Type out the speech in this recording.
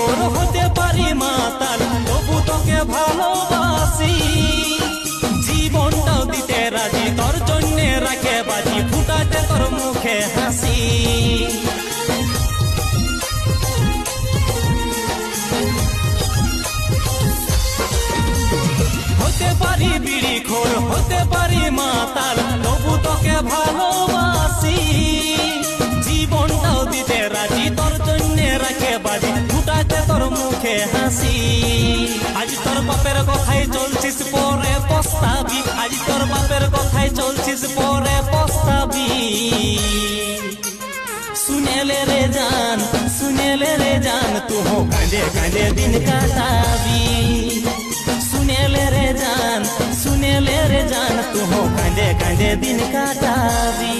খোর হতে পারি মাতাল তবু তোকে ভালোবাসি জীবনটাও দিতে রাজি তোর জন্য রাখে বাজি ফুটাতে তোর মুখে হাসি হতে পারি বিড়ি খোর হতে পারি মাতাল তবু তোকে ভালোবাসি জীবনটাও দিতে রাজি তোর জন্য রাখে বাজি ফুটাতে তোর মুখে হাসি আজ তোর বাপের কথাই চলছিস পরে পস্তাবি আজ তোর বাপের কথাই চলছিস পরে পস্তাবি सुनेले रे जान तू हो कांदे कांदे दिन काटाबी सुनेले रे जान तू हो कांदे कांदे दिन काटाबी